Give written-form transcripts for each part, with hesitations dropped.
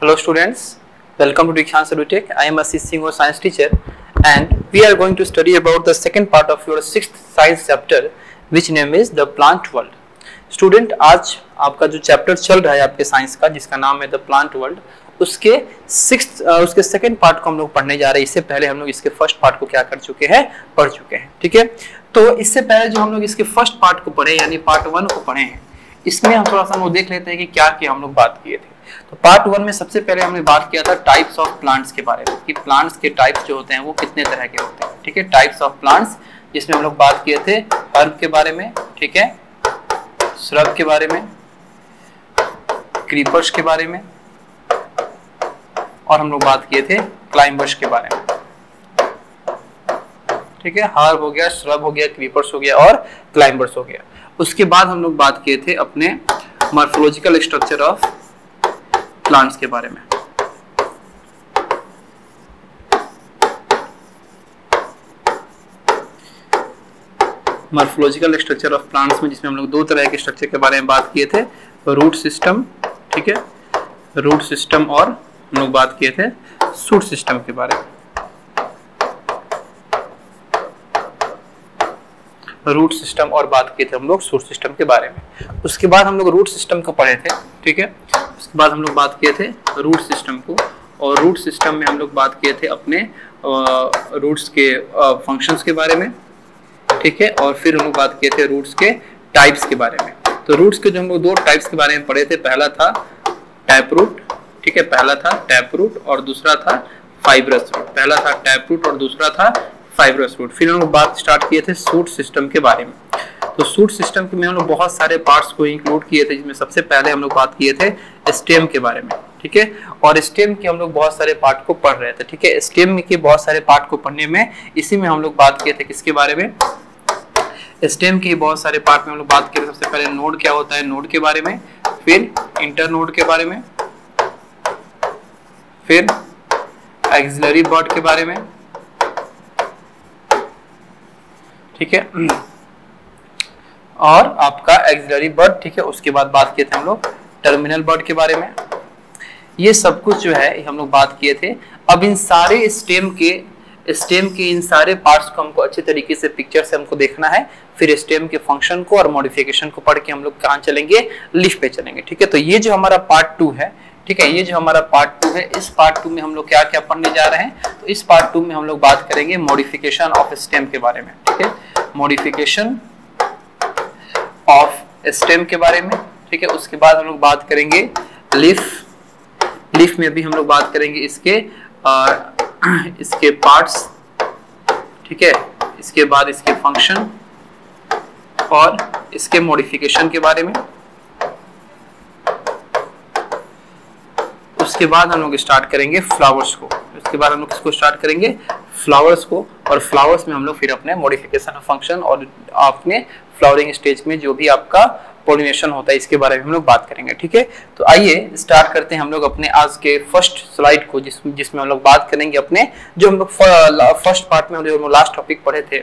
Hello students, welcome to Dikshan Edutech. I am Ashish Singh, science teacher, and we are going to study about the second part of your 6th science chapter, which name is the plant world. Student, आज आपका जो chapter चल रहा है आपके science का, जिसका नाम है द प्लांट वर्ल्ड, उसके सेकंड पार्ट को हम लोग पढ़ने जा रहे हैं। इससे पहले हम लोग इसके फर्स्ट पार्ट को क्या कर चुके हैं, पढ़ चुके हैं। ठीक है, तो इससे पहले जो हम लोग इसके फर्स्ट पार्ट को पढ़े यानी पार्ट 1 को पढ़े हैं, इसमें हम थोड़ा सा वो देख लेते हैं कि क्या क्या हम लोग बात किए थे। तो पार्ट 1 में सबसे पहले हमने बात किया था टाइप्स ऑफ प्लांट्स के बारे में, कि प्लांट्स के टाइप्स जो होते हैं वो कितने तरह के होते हैं। ठीक है, टाइप्स ऑफ प्लांट्स, जिसमें हम लोग बात किए थे हर्ब के बारे में, ठीक है, श्रब के बारे में, क्रीपर्स के बारे में, और हम लोग बात किए थे क्लाइंबर्स के बारे में। ठीक है, हर्ब हो गया, श्रब हो गया, क्रीपर्स हो गया और क्लाइंबर्स हो गया। उसके बाद हम लोग बात किए थे अपने मॉर्फोलॉजिकल स्ट्रक्चर ऑफ प्लांट्स के बारे में। मॉर्फोलॉजिकल स्ट्रक्चर ऑफ प्लांट्स में जिसमें हम लोग 2 तरह के स्ट्रक्चर के बारे में बात किए थे, रूट सिस्टम, ठीक है, रूट सिस्टम, और हम लोग बात किए थे शूट सिस्टम के बारे में। रूट सिस्टम और बात किए थे हम लोग शूट सिस्टम के बारे में। उसके बाद हम लोग रूट सिस्टम को पढ़े थे। ठीक है, उसके बाद हम लोग बात किए थे रूट सिस्टम को, और रूट सिस्टम में हम लोग बात किए थे अपने रूट्स के फंक्शंस के बारे में। ठीक है, और फिर हम लोग बात किए थे रूट्स के टाइप्स के बारे में। तो रूट्स के जो हम लोग 2 टाइप्स के बारे में पढ़े थे, पहला था टैप रूट, ठीक है, पहला था टैप रूट और दूसरा था फाइब्रस रूट। पहला था टैप रूट और दूसरा था फाइब्रस रूट। फिर हम लोग बात स्टार्ट किए थे शूट सिस्टम के बारे में। तो शूट सिस्टम में हम लोग बहुत सारे पार्ट्स को इंक्लूड किए थे, जिसमें सबसे पहले हम लोग बात किए थे स्टेम के बारे में। ठीक है, और स्टेम के हम लोग बहुत सारे पार्ट को पढ़ रहे थे। ठीक है, स्टेम के बहुत सारे पार्ट को पढ़ने में इसी में हम लोग बात किए थे किसके बारे में, स्टेम के बहुत सारे पार्ट में हम लोग बात किए थे। सबसे पहले नोड क्या होता है, नोड के बारे में, फिर इंटर नोड के बारे में, फिर एक्सिलरी बड के बारे में। ठीक है, और आपका एक्सिलरी बड, ठीक है, उसके बाद बात किए थे हम लोग टर्मिनल बड के बारे में। ये सब कुछ जो है हम लोग बात किए थे। अब इन सारे स्टेम के इन सारे पार्ट्स को हमको अच्छे तरीके से पिक्चर से हमको देखना है। फिर स्टेम के फंक्शन को और मॉडिफिकेशन को पढ़ के हम लोग कहाँ चलेंगे, लीफ पे चलेंगे। ठीक है, तो ये जो हमारा पार्ट 2 है, ठीक है, ये जो हमारा पार्ट 2 है, इस पार्ट 2 में हम लोग क्या क्या पढ़ने जा रहे हैं। तो इस पार्ट 2 में हम लोग बात करेंगे मॉडिफिकेशन ऑफ स्टेम के बारे में। ठीक है, मॉडिफिकेशन ऑफ स्टेम के बारे में। ठीक है, उसके बाद हम लोग बात करेंगे लीफ में भी हम लोग बात करेंगे इसके पार्ट्स, ठीक है, इसके बाद इसके फंक्शन और इसके मॉडिफिकेशन के बारे में। उसके बाद हम लोग स्टार्ट करेंगे फ्लावर्स को। उसके बाद हम लोग किसको स्टार्ट करेंगे, फ्लावर्स को, और फ्लावर्स में हम लोग फिर अपने मॉडिफिकेशन फंक्शन और अपने फ्लावरिंग स्टेज में जो भी आपका पॉलिनेशन होता है इसके बारे में हम लोग बात करेंगे। ठीक है, तो आइए स्टार्ट करते हैं हम लोग अपने आज के फर्स्ट स्लाइड को, जिसमें हम लोग बात करेंगे अपने जो हम लोग फर्स्ट पार्ट में जो लास्ट टॉपिक पढ़े थे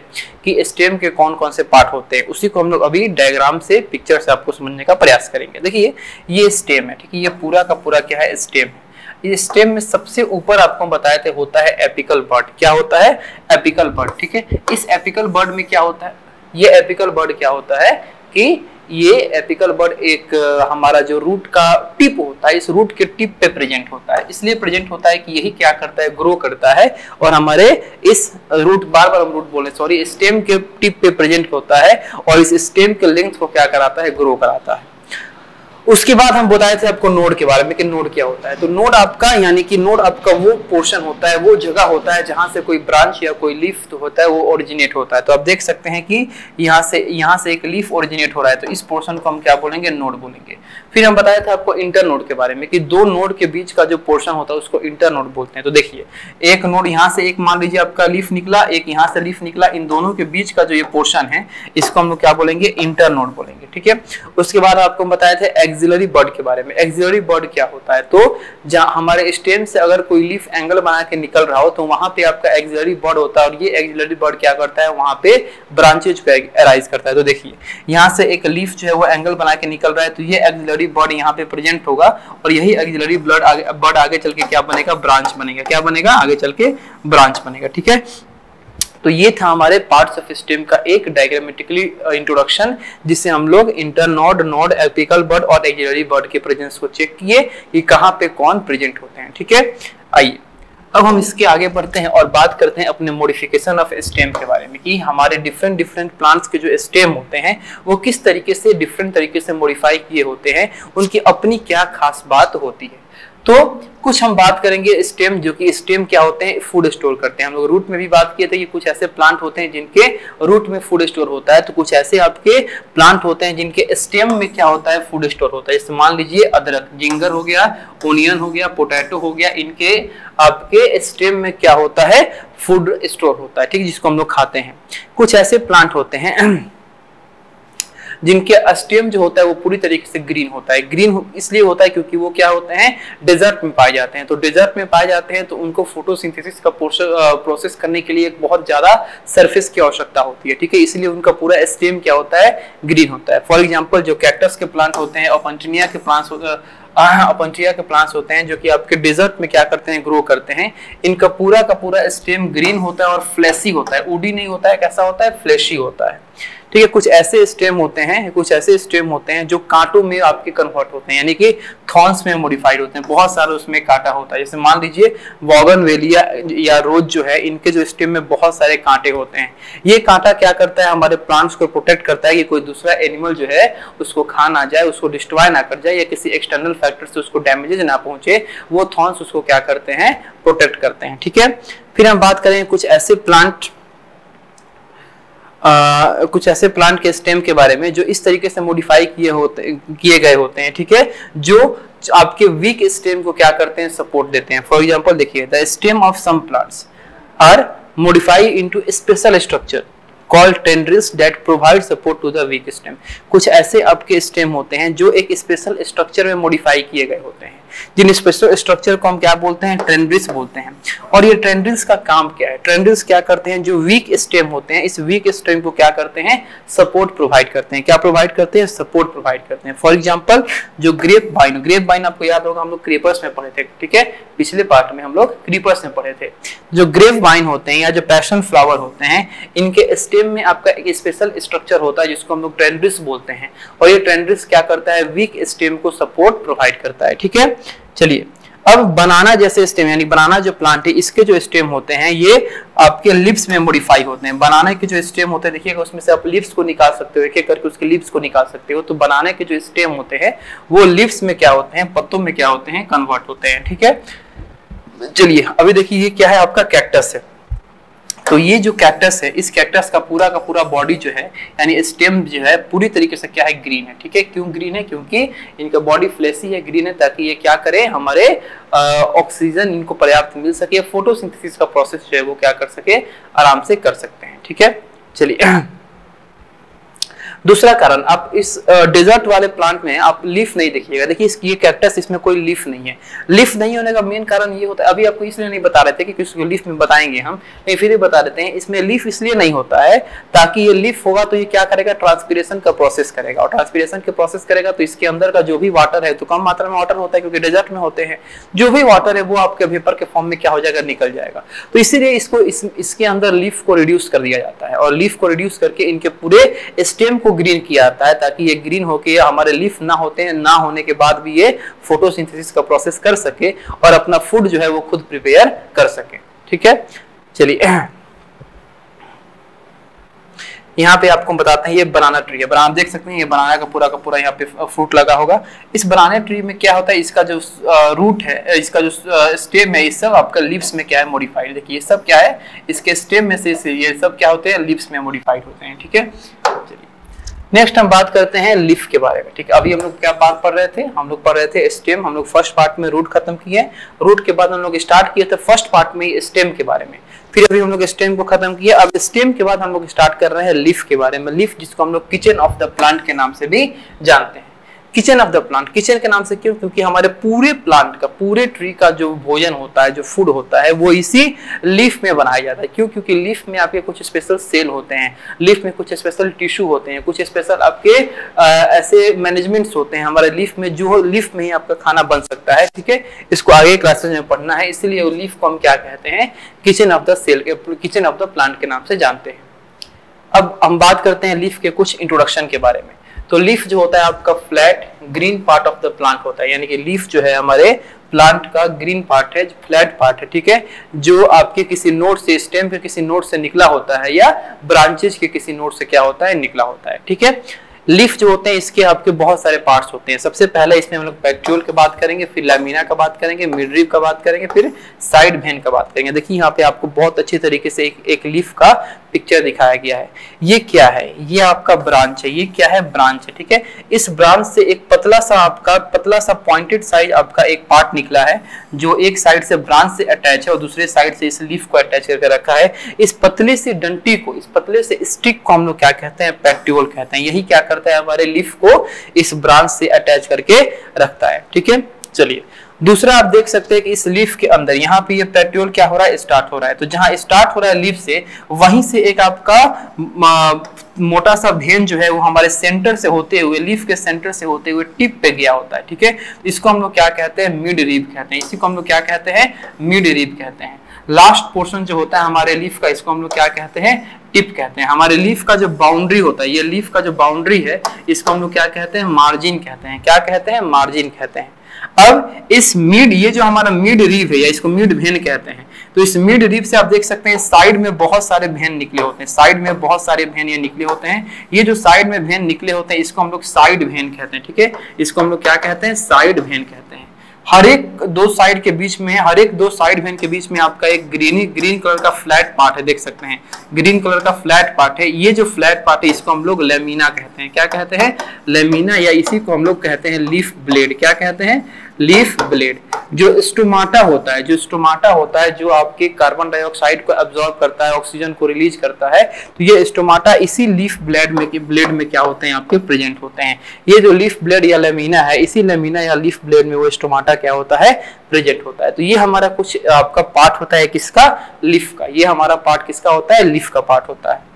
कि स्टेम के कौन कौन से पार्ट होते हैं, उसी को हम लोग अभी डायग्राम से, पिक्चर से आपको समझने का प्रयास करेंगे। देखिए, ये स्टेम है, ठीक है, ये पूरा का पूरा क्या है, स्टेम है। इस स्टेम में सबसे ऊपर आपको बताए थे होता है एपिकल बड। क्या होता है, एपिकल बड। ठीक है, इस एपिकल बड में क्या होता है, ये एपिकल बड क्या होता है कि ये एपिकल बड एक हमारा जो रूट का टिप होता है, इस रूट के टिप पे प्रेजेंट होता है। इसलिए प्रेजेंट होता है कि यही क्या करता है, ग्रो करता है, और हमारे इस रूट, बार बार हम रूट बोले, सॉरी, स्टेम के टिप पे प्रेजेंट होता है और इस स्टेम के लेंथ को क्या कराता है, ग्रो कराता है। उसके बाद हम बताए थे आपको नोड के बारे में कि नोड क्या होता है। तो नोड आपका यानी कि नोड आपका वो पोर्शन होता है, वो जगह होता है जहां से कोई ब्रांच या कोई लीफ तो होता है वो ओरिजिनेट होता है। तो आप देख सकते हैं कि यहाँ से एक लीफ ओरिजिनेट हो रहा है, तो इस पोर्शन को हम क्या बोलेंगे, नोड बोलेंगे। फिर हम बताए थे आपको इंटर नोड के बारे में कि 2 नोड के बीच का जो पोर्शन होता है उसको इंटर नोड बोलते हैं। तो देखिए, एक नोड यहाँ से, एक मान लीजिए आपका लीफ निकला, एक यहाँ से लीफ निकला, इन दोनों के बीच का जो ये पोर्शन है इसको हम लोग क्या बोलेंगे, इंटर नोड बोलेंगे। ठीक है, उसके बाद आपको बताए थे एक्सिलरी बड के बारे में। एक्सिलरी बड क्या होता है, तो जहाँ हमारे स्टेम से अगर कोई लीफ एंगल बना के निकल रहा हो तो वहां पे आपका एक्सिलरी बड होता है, और ये एक्सिलरी बड क्या करता है, वहां पे ब्रांचेज को अराइज करता है। तो देखिए, यहाँ से एक लीफ जो है वो एंगल बना के निकल रहा है, तो ये एक्सिलरी एक्सिलरी बड यहाँ पे प्रेजेंट होगा और यही एक्सिलरी बड आगे चल के क्या बनेगा, ब्रांच बनेगा। क्या बनेगा, आगे चल के ब्रांच बनेगा। ठीक है, तो ये था हमारे पार्ट्स ऑफ स्टेम का एक डायग्रामेटिकली इंट्रोडक्शन, जिससे हम लोग इंटरनोड, नोड, एपिकल बड और एक्सिलरी बड के प्रेजेंस को चेक किए कि कहाँ पे कौन प्रेजेंट होते हैं। ठीक है, आइए अब हम इसके आगे बढ़ते हैं और बात करते हैं अपने मॉडिफिकेशन ऑफ स्टेम के बारे में, कि हमारे डिफरेंट प्लांट्स के जो स्टेम होते हैं वो किस तरीके से डिफरेंट तरीके से मॉडिफाई किए होते हैं, उनकी अपनी क्या खास बात होती है। तो कुछ हम बात करेंगे स्टेम, जो कि स्टेम क्या होते हैं, फूड स्टोर करते हैं। हम लोग रूट में भी बात किए थे कि कुछ ऐसे प्लांट होते हैं जिनके रूट में फूड स्टोर होता है, तो कुछ ऐसे आपके प्लांट होते हैं जिनके स्टेम में क्या होता है, फूड स्टोर होता है। जैसे मान लीजिए अदरक, जिंगर हो गया, ओनियन हो गया, पोटैटो हो गया, इनके आपके स्टेम में क्या होता है, फूड स्टोर होता है। ठीक है, जिसको हम लोग खाते हैं। कुछ ऐसे प्लांट होते हैं जिनके स्टेम जो होता है वो पूरी तरीके से ग्रीन होता है। ग्रीन इसलिए होता है क्योंकि वो क्या होते हैं, डेजर्ट में पाए जाते हैं। तो डेजर्ट में पाए जाते हैं तो उनको फोटोसिंथेसिस का प्रोसेस करने के लिए एक बहुत ज्यादा सरफेस की आवश्यकता होती है। ठीक है, इसलिए उनका पूरा स्टेम क्या होता है, ग्रीन होता है। फॉर एग्जाम्पल जो कैक्टस के प्लांट होते हैं, अपंटिनिया के प्लांट्स होते हैं जो कि आपके डेजर्ट में क्या करते हैं, ग्रो करते हैं। इनका पूरा का पूरा स्टेम ग्रीन होता है और फ्लैशी होता है, वुडी नहीं होता है। कैसा होता है, फ्लैशी होता है। ठीक है, कुछ ऐसे स्टेम होते हैं जो कांटों में आपके कन्वर्ट होते हैं, यानी कि थॉर्न्स में मॉडिफाइड होते हैं। बहुत सारे उसमें कांटा होता है। जैसे मान लीजिए बोगनवेलिया या रोज जो है, इनके जो स्टेम में बहुत सारे कांटे होते हैं। ये कांटा क्या करता है, हमारे प्लांट्स को प्रोटेक्ट करता है कि कोई दूसरा एनिमल जो है उसको खा ना जाए, उसको डिस्ट्रॉय ना कर जाए, या किसी एक्सटर्नल फैक्टर से उसको डैमेजेस ना पहुंचे। वो थॉर्न्स उसको क्या करते हैं, प्रोटेक्ट करते हैं। ठीक है, फिर हम बात करें कुछ ऐसे प्लांट के स्टेम के बारे में जो इस तरीके से मॉडिफाई किए गए होते हैं। ठीक है, जो आपके वीक स्टेम को क्या करते हैं, सपोर्ट देते हैं। फॉर एग्जांपल देखिए, the stem of some plants are modified into special structure called tendrils that provide support to the weak stem. कुछ ऐसे आपके स्टेम होते हैं जो एक स्पेशल स्ट्रक्चर में मॉडिफाई किए गए होते हैं, जिन स्पेशल स्ट्रक्चर को हम क्या बोलते हैं, टेंड्रिल्स बोलते हैं। और ये टेंड्रिल्स का काम क्या है, टेंड्रिल्स क्या करते हैं, जो वीक स्टेम होते हैं, इस वीक स्टेम को क्या करते हैं, सपोर्ट प्रोवाइड करते हैं। क्या प्रोवाइड करते हैं, सपोर्ट प्रोवाइड करते हैं। फॉर एग्जांपल जो ग्रेप वाइन आपको याद होगा, हम लोग क्रीपर्स में पढ़े थे। ठीक है, पिछले पार्ट में हम लोग क्रीपर्स में पढ़े थे। जो ग्रेप वाइन होते हैं या जो पैशन फ्लावर होते हैं, इनके स्टेम में आपका एक स्पेशल स्ट्रक्चर होता है जिसको हम लोग टेंड्रिल्स बोलते हैं। और ये टेंड्रिल्स क्या करता है, वीक स्टेम को सपोर्ट प्रोवाइड करता है। ठीक है, चलिए अब बनाना जैसे स्टेम, यानी बनाना जो प्लांट है, इसके जो स्टेम होते हैं ये आपके लिप्स में मॉडिफाई होते हैं। बनाने के जो स्टेम होते हैं, देखिएगा उसमें से आप लिप्स को निकाल सकते हो, एक एक करके उसके लिप्स को निकाल सकते हो। तो बनाने के जो स्टेम होते हैं वो लिप्स में क्या होते हैं, पत्तों में क्या होते हैं, कन्वर्ट होते हैं। ठीक है, चलिए अभी देखिए ये क्या है, आपका कैक्टस है। तो ये जो कैक्टस है, इस कैक्टस का पूरा बॉडी जो है, यानी स्टेम जो है, पूरी तरीके से क्या है, ग्रीन है। ठीक है, क्यों ग्रीन है, क्योंकि इनका बॉडी फ्लैशी है, ग्रीन है, ताकि ये क्या करे, हमारे ऑक्सीजन इनको पर्याप्त मिल सके, फोटोसिंथेसिस का प्रोसेस जो है वो क्या कर सके, आराम से कर सकते हैं। ठीक है, चलिए दूसरा कारण, आप इस डेजर्ट वाले प्लांट में आप लीफ नहीं देखिएगा। देखिए ये कैक्टस, इसमें कोई लीफ नहीं है। लीफ नहीं होने का मेन कारण ये होता है, अभी आपको इसलिए नहीं बता रहे थे कि किसी को लीफ में बताएंगे हम, नहीं फिर भी बता देते हैं। इसमें लीफ इसलिए नहीं होता है ताकि ये लीफ होगा तो ये क्या करेगा, ट्रांसपीरेशन का प्रोसेस करेगा। और ट्रांसपीरेशन के प्रोसेस करेगा तो इसके अंदर का जो भी वाटर है, तो कम मात्रा में वाटर होता है क्योंकि डेजर्ट में होते हैं, जो भी वाटर है वो आपके वेपर के फॉर्म में क्या हो जाएगा, निकल जाएगा। तो इसीलिए इसके अंदर लीफ को रिड्यूस कर दिया जाता है, और लीफ को रिड्यूस करके इनके पूरे स्टेम को ग्रीन किया जाता है, ताकि ये ग्रीन होके हमारे लीफ ना होने के बाद भी ये फोटोसिंथेसिस का प्रोसेस कर सके और अपना फूड जो है वो खुद प्रिपेयर कर सके। ठीक है, चलिए यहाँ पे आपको बताते हैं, ये बनाना ट्री है। बनाना देख सकते हैं, ये बनाना का पूरा यहाँ पे फ्रूट लगा होगा। इस बनाना ट्री में क्या होता है, इसका जो रूट है, इसका जो स्टेम है, ये सब आपका लीव्स में क्या है, मॉडिफाइड। देखिए ये सब क्या है, इसके स्टेम में से ये सब क्या होते हैं, लीव्स में मॉडिफाइड होते हैं। ठीक है, चलिए नेक्स्ट हम बात करते हैं लीफ के बारे में। ठीक है, अभी हम लोग क्या पार्ट पढ़ रहे थे, हम लोग पढ़ रहे थे स्टेम। हम लोग फर्स्ट पार्ट में रूट खत्म किए, रूट के बाद हम लोग स्टार्ट किए थे फर्स्ट पार्ट में स्टेम के बारे में। फिर अभी हम लोग स्टेम को खत्म किया, अब स्टेम के बाद हम लोग स्टार्ट कर रहे हैं लीफ के बारे में। लीफ जिसको हम लोग किचन ऑफ द प्लांट के नाम से भी जानते हैं। Kitchen of the plant. Kitchen के नाम से क्यों? क्योंकि हमारे पूरे प्लांट का, पूरे ट्री का जो भोजन होता है, जो फूड होता है, वो इसी लीफ में बनाया जाता है। क्यों? क्योंकि लीफ में आपके कुछ स्पेशल सेल होते हैं, लीफ में कुछ स्पेशल टिश्यू होते हैं, कुछ स्पेशल आपके ऐसे मैनेजमेंट्स होते हैं हमारे लीफ में, जो लीफ में ही आपका खाना बन सकता है। ठीक है, इसको आगे क्लासेस में पढ़ना है, इसलिए लीफ को हम क्या कहते हैं? Kitchen of the cell, kitchen of the plant के नाम से जानते हैं। अब हम बात करते हैं लीफ के कुछ इंट्रोडक्शन के बारे में। तो लीफ जो होता है आपका flat green part of the plant होता है, यानी कि लीफ जो है हमारे प्लांट का ग्रीन पार्ट है, फ्लैट पार्ट है। ठीक है, जो आपके किसी नोड से, स्टेम के किसी नोड से निकला होता है, या ब्रांचेज के किसी नोड से क्या होता है? निकला होता है। ठीक है, लीफ जो होते हैं इसके आपके बहुत सारे पार्ट्स होते हैं। सबसे पहले इसमें हम लोग पेट्यूल की बात करेंगे, फिर लैमिना का बात करेंगे, मिडरिब का बात करेंगे, फिर साइड वेन का बात करेंगे। देखिए यहाँ पे आपको बहुत अच्छी तरीके से एक लीफ का पिक्चर दिखाया गया है। ये क्या है? ये आपका ब्रांच है। ये क्या है? ब्रांच है। ठीक है, इस ब्रांच से एक पतला सा पॉइंटेड साइज आपका एक पार्ट निकला है, जो एक साइड से ब्रांच से अटैच है और दूसरे साइड से इस लीफ को अटैच करके रखा है। इस पतले से डंटी को, इस पतले से स्टिक को हम लोग क्या कहते हैं? पेट्यूल कहते हैं। यही क्या करता है? हमारे लीफ को इस ब्रांच से अटैच करके रखता है। ठीक है, चलिए दूसरा आप देख सकते हैं कि इस लीफ के अंदर यहाँ पे ये पेट्यूल क्या हो रहा है? स्टार्ट हो रहा है। तो जहां स्टार्ट हो रहा है लीफ से, वहीं से एक आपका मोटा सा वेन जो है वो हमारे सेंटर से होते हुए, लीफ के सेंटर से होते हुए टिप पे गया होता है। ठीक है, इसको हम लोग क्या कहते हैं? मिड रिब कहते हैं। इसी को हम लोग क्या कहते हैं? मिड रिब कहते हैं। लास्ट पोर्शन जो होता है हमारे लीफ का, इसको हम लोग क्या कहते हैं? टिप कहते हैं। हमारे लीफ का जो बाउंड्री होता है, ये लीफ का जो बाउंड्री है, इसको हम लोग क्या कहते हैं? मार्जिन कहते हैं। क्या कहते हैं? मार्जिन कहते हैं। अब इस मिड, ये जो हमारा मिड रिब है, या इसको मिड वेन कहते हैं, तो इस मिड रिब से आप देख सकते हैं साइड में बहुत सारे वेन निकले होते हैं। साइड में बहुत सारे वेन ये निकले होते हैं। ये जो साइड में वेन निकले होते हैं, इसको हम लोग साइड वेन कहते हैं। ठीक है, इसको हम लोग क्या कहते हैं? साइड वेन कहते हैं। हर एक दो साइड के बीच में, हर एक दो साइड वेन के बीच में आपका एक ग्रीन कलर का फ्लैट पार्ट है, देख सकते हैं ग्रीन कलर का फ्लैट पार्ट है। ये जो फ्लैट पार्ट है इसको हम लोग लैमिना कहते हैं। क्या कहते हैं? लैमिना, या इसी को हम लोग कहते हैं लीफ ब्लेड। क्या कहते हैं? Leaf blade. जो स्टोमाटा होता है, जो आपके कार्बन डाइऑक्साइड को एब्जॉर्ब करता है, ऑक्सीजन को रिलीज करता है, तो ये स्टोमाटा इसी लीफ ब्लेड में क्या होते हैं? आपके प्रेजेंट होते हैं। ये जो लीफ ब्लेड या लैमिना है, इसी लैमिना या लीफ ब्लेड में वो स्टोमाटा क्या होता है? प्रेजेंट होता है। तो ये हमारा कुछ आपका पार्ट होता है किसका? लीफ का। ये हमारा पार्ट किसका होता है? लीफ का पार्ट होता है।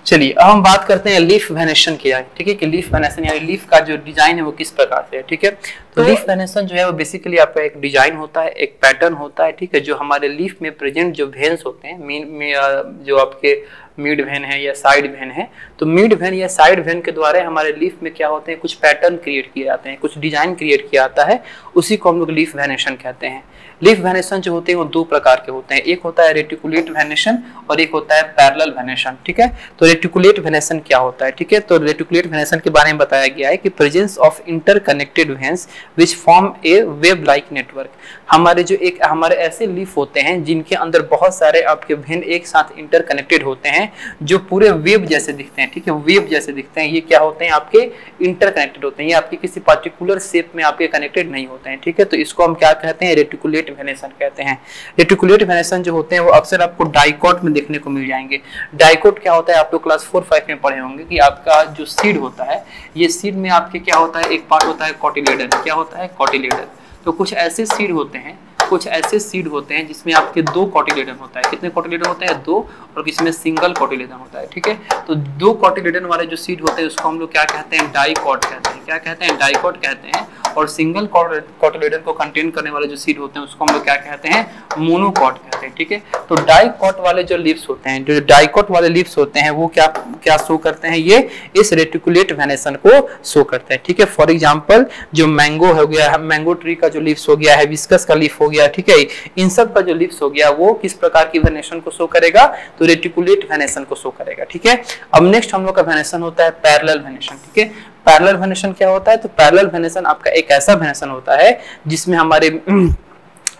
चलिए अब हम बात करते हैं लीफ वेनेशन की। ठीक है, कि लीफ वेनेशन यानी लीफ का जो डिजाइन है वो किस प्रकार से है। ठीक है, तो लीफ वेनेशन जो है वो बेसिकली आपका एक डिजाइन होता है, एक पैटर्न होता है। ठीक है, जो हमारे लीफ में प्रेजेंट जो वेन्स होते हैं, जो आपके मिड वेन है या साइड वेन है, तो मिड वेन या साइड वेन के द्वारा हमारे लीफ में क्या होते हैं? कुछ पैटर्न क्रिएट किए जाते हैं, कुछ डिजाइन क्रिएट किया जाता है, उसी को हम लोग लीफ वेनेशन कहते हैं। लीफ वेनेशन जो होते हैं वो दो प्रकार के होते हैं। एक होता है रेटिकुलेट वेनेशन और एक होता है पैरेलल वेनेशन। ठीक है, तो रेटिकुलेट वेनेशन क्या होता है? ठीक है, तो रेटिकुलेट वेनेशन के बारे में बताया गया है कि presence of interconnected veins which form A web like network. हमारे ऐसे लीफ होते हैं जिनके अंदर बहुत सारे आपके वेन एक साथ इंटरकनेक्टेड होते हैं, जो पूरे वेब जैसे दिखते हैं। ठीक है, वेब जैसे दिखते हैं। ये क्या होते हैं? आपके इंटरकनेक्टेड होते हैं। ये आपके किसी पर्टिकुलर शेप में आपके कनेक्टेड नहीं होते हैं। ठीक है, तो इसको हम क्या कहते हैं? रेटिकुलेट वेनेशन कहते हैं। रेटिकुलेट वेनेशन जो होते हैं वो अक्सर आपको डाइकोट में देखने को मिल जाएंगे। डाइकोट क्या होता है? आप लोग क्लास 4-5 में पढ़े होंगे कि आपका जो सीड होता है, ये सीड में आपके क्या होता है? एक पार्ट होता है कॉटिलेडन। क्या होता है? कॉटिलेडन। तो कुछ ऐसे सीड होते हैं जिसमें आपके दो कॉटिलेडन होता है। कितने कॉटिलेडन होते हैं? दो, और किसमें सिंगल कॉटिलेडन होता है। ठीक है, तो दो कॉटिलेडन वाले जो सीड होते हैं उसको हम लोग क्या कहते हैं? डाइकोट कहते हैं। क्या कहते हैं? डाइकोट कहते हैं। और सिंगल कॉटिलेडन को कंटेन करने वाले जो सीड होते हैं उसको हम लोग क्या कहते हैं? मोनोकॉट कहते हैं। ठीक है, तो डाइकोट वाले जो लीव्स होते हैं, जो डाइकोट वाले लीव्स होते हैं वो क्या शो करते हैं? ये इस रेटिकुलेट वेनेशन को शो करते हैं। ठीक है, फॉर एग्जांपल जो मैंगो हो गया, मैंगो ट्री का जो लीव्स हो गया, हिबिस्कस का लीफ हो गया, ठीक है, इन सब का जो लीव्स हो गया वो किस प्रकार की वेनेशन को शो करेगा? तो रेटिकुलेट वेनेशन को शो करेगा। ठीक है, अब नेक्स्ट हम लोग का वेनेशन होता है पैरेलल वेनेशन। ठीक है, पैरेलल वेनेशन क्या होता है? तो पैरेलल वेनेशन आपका एक ऐसा वेनेशन होता है जिसमें हमारे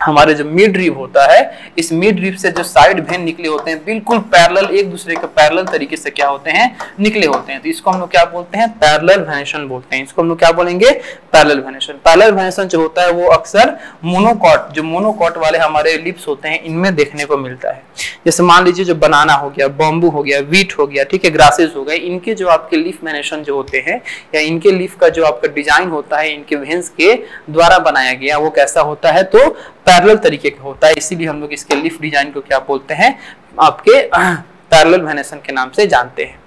हमारे जो मिड रिब होता है, इस मिड रिब से जो साइड वेन निकले होते हैं बिल्कुल पैरेलल, एक दूसरे के पैरेलल तरीके से क्या होते हैं, निकले होते हैं। तो इसको हम लोग क्या बोलते हैं, पैरेलल वेनेशन बोलते हैं। इसको हम लोग क्या बोलेंगे, पैरेलल वेनेशन। पैरेलल वेनेशन जो होता है वो अक्सर मोनोकॉट, जो मोनोकॉट वाले हमारे लिप्स होते हैं इनमें देखने को मिलता है। जैसे मान लीजिए जो बनाना हो गया, बॉम्बू हो गया, वीट हो गया, ठीक है, ग्रासेस हो गए, इनके जो आपके लीफ वेनेशन जो होते हैं या इनके लीफ का जो आपका डिजाइन होता है इनके वेन्स के द्वारा बनाया गया, वो कैसा होता है, तो पैरेलल तरीके का होता है। इसीलिए हम लोग इसके लीफ डिजाइन को क्या बोलते हैं, आपके पैरेलल वेनेशन के नाम से जानते हैं।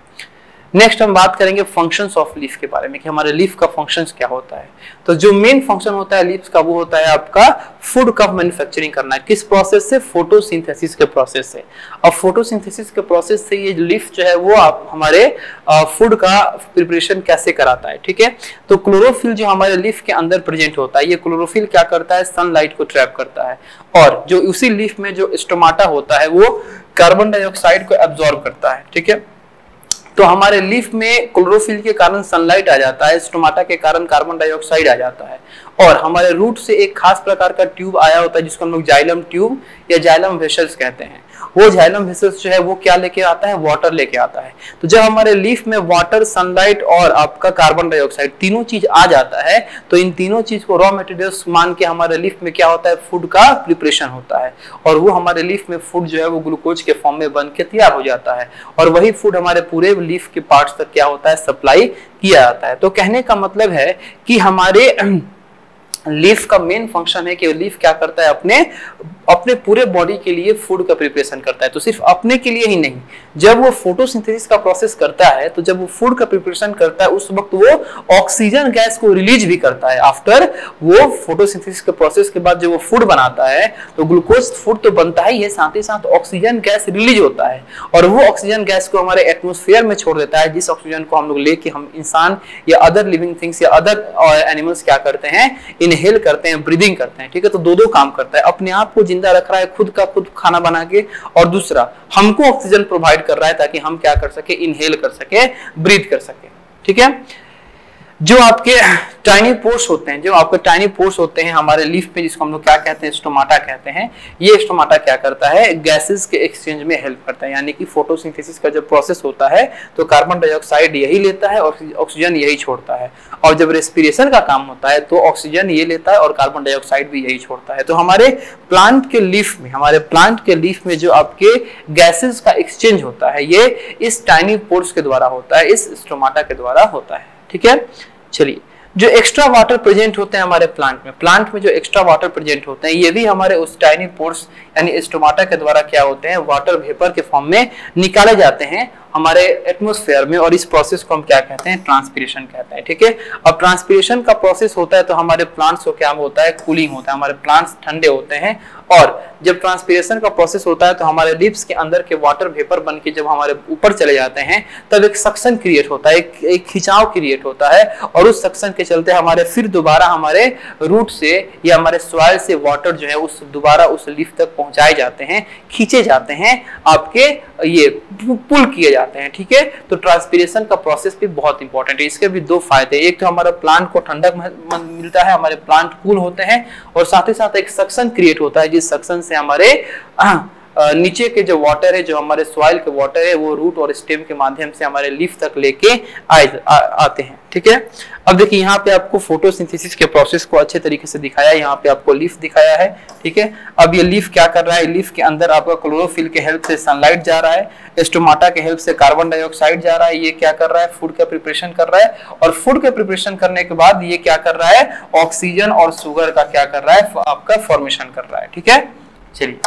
नेक्स्ट हम बात करेंगे फंक्शंस ऑफ लीफ के बारे में कि हमारे लीफ का फंक्शंस क्या होता है। तो जो मेन फंक्शन होता है लीफ का वो होता है आपका फूड का मैन्युफैक्चरिंग करना। किस प्रोसेस से, फोटोसिंथेसिस के प्रोसेस से। और फोटोसिंथेसिस के प्रोसेस से ये लीफ जो है वो आप हमारे फूड का प्रिपरेशन कैसे कराता है, ठीक है। तो क्लोरोफिल जो हमारे लीफ के अंदर प्रेजेंट होता है, ये क्लोरोफिल क्या करता है, सनलाइट को ट्रैप करता है और जो उसी लीफ में जो स्टोमाटा होता है वो कार्बन डाइऑक्साइड को एब्जॉर्ब करता है, ठीक है। तो हमारे लीफ में क्लोरोफिल के कारण सनलाइट आ जाता है, स्टोमाटा के कारण कार्बन डाइऑक्साइड आ जाता है और हमारे रूट से एक खास प्रकार का ट्यूब आया होता है जिसको हम लोग जाइलम ट्यूब या जाइलम वेसल्स कहते हैं। वो जाइलम वेसल्स जो है वो क्या लेके आता है, वाटर लेके आता है। तो जब हमारे लीफ में वाटर, सनलाइट और आपका कार्बन डाइऑक्साइड तीनों चीज आ जाता है तो इन तीनों चीज को रॉ मटेरियल्स मान के हमारे लीफ में क्या होता है, फूड का प्रिपरेशन होता है और वो हमारे लीफ में फूड जो है वो ग्लूकोज के फॉर्म में बन के तैयार हो जाता है और वही फूड हमारे पूरे लीफ के पार्ट्स तक क्या होता है, सप्लाई किया जाता है। तो कहने का मतलब है कि हमारे लीफ का मेन फंक्शन है कि लीफ क्या करता है, अपने पूरे बॉडी के लिए फूड का प्रिपरेशन करता है। तो सिर्फ अपने के लिए ही नहीं, जब वो फोटोसिंथेसिस का प्रोसेस करता है तो जब वो फूड का प्रिपरेशन करता है उस वक्त वो ऑक्सीजन गैस को रिलीज भी करता है। आफ्टर वो फोटोसिंथेसिस के प्रोसेस के बाद जब वो फूड बनाता है तो ग्लूकोज फूड तो बनता ही है, साथ ही साथ ऑक्सीजन गैस रिलीज होता है और वो ऑक्सीजन गैस को हमारे एटमोस्फेयर में छोड़ देता है, जिस ऑक्सीजन को हम लोग लेके हम इंसान या अदर लिविंग थिंग्स या अदर एनिमल्स क्या करते हैं, इनहेल करते हैं, ब्रीदिंग करते हैं, ठीक है। तो दो काम करता है, अपने आप को जिंदा रख रहा है खुद का खुद खाना बना के और दूसरा हमको ऑक्सीजन प्रोवाइड कर रहा है ताकि हम क्या कर सके, इनहेल कर सके, ब्रीथ कर सके, ठीक है। जो आपके टाइनी पोर्स होते हैं, जो आपके टाइनी पोर्स होते हैं हमारे लीफ में, जिसको हम लोग क्या कहते हैं, स्टोमाटा कहते हैं। ये स्टोमाटा क्या करता है, गैसेस के एक्सचेंज में हेल्प करता है, यानी कि फोटोसिंथेसिस का जब प्रोसेस होता है तो कार्बन डाइऑक्साइड यही लेता है और ऑक्सीजन यही छोड़ता है और जब रेस्पिरेशन का काम होता है तो ऑक्सीजन ये लेता है और कार्बन डाइऑक्साइड भी यही छोड़ता है। तो हमारे प्लांट के लीफ में जो आपके गैसेस का एक्सचेंज होता है ये इस टाइनी पोर्स के द्वारा होता है, इस स्टोमाटा के द्वारा होता है, ठीक है। चलिए, जो एक्स्ट्रा वाटर प्रेजेंट होते हैं हमारे प्लांट में जो एक्स्ट्रा वाटर प्रेजेंट होते हैं ये भी हमारे उस टाइनी पोर्स यानी स्टोमाटा के द्वारा क्या होते हैं, वाटर वेपर के फॉर्म में निकाले जाते हैं हमारे एटमॉस्फेयर में और इस प्रोसेस को हम क्या कहते हैं, ट्रांसपिरेशन कहते हैं, ठीक है। अब ट्रांसपिरेशन का प्रोसेस होता है तो हमारे प्लांट्स को क्या होता है, कूलिंग होता है, हमारे प्लांट्स ठंडे होते हैं और जब ट्रांसपिरेशन का प्रोसेस होता है तो हमारे लिप्स के अंदर के वाटर वेपर बन के जब हमारे ऊपर चले जाते हैं तब एक सक्शन क्रिएट होता है, एक खिंचाव क्रिएट होता है और उस सक्शन के चलते हमारे फिर दोबारा हमारे रूट से या हमारे सॉइल से वाटर जो है उस दोबारा उस लीफ तक पहुंचाए जाते हैं, खींचे जाते हैं, आपके ये पुल किए जाते हैं, ठीक है। तो ट्रांसपिरेशन का प्रोसेस भी बहुत इंपॉर्टेंट है। इसके भी दो फायदे, एक तो हमारा प्लांट को ठंडक मिलता है, हमारे प्लांट कूल होते हैं और साथ ही साथ एक सक्शन क्रिएट होता है जिस सक्शन से हमारे नीचे के जो वाटर है, जो हमारे सॉइल के वाटर है वो रूट और स्टेम के माध्यम से हमारे लीफ तक लेके आते हैं, ठीक है। अब देखिए यहाँ पे आपको फोटोसिंथेसिस के प्रोसेस को अच्छे तरीके से दिखाया, यहाँ पे आपको लीफ दिखाया है, ठीक है। अब ये लीफ क्या कर रहा है, लीफ के अंदर आपका क्लोरोफिल के हेल्प से सनलाइट जा रहा है, स्टोमाटा के हेल्प से कार्बन डाइऑक्साइड जा रहा है, ये क्या कर रहा है, फूड का प्रिपरेशन कर रहा है और फूड का प्रिपरेशन करने के बाद ये क्या कर रहा है, ऑक्सीजन और शुगर का क्या कर रहा है, आपका फॉर्मेशन कर रहा है, ठीक है। चलिए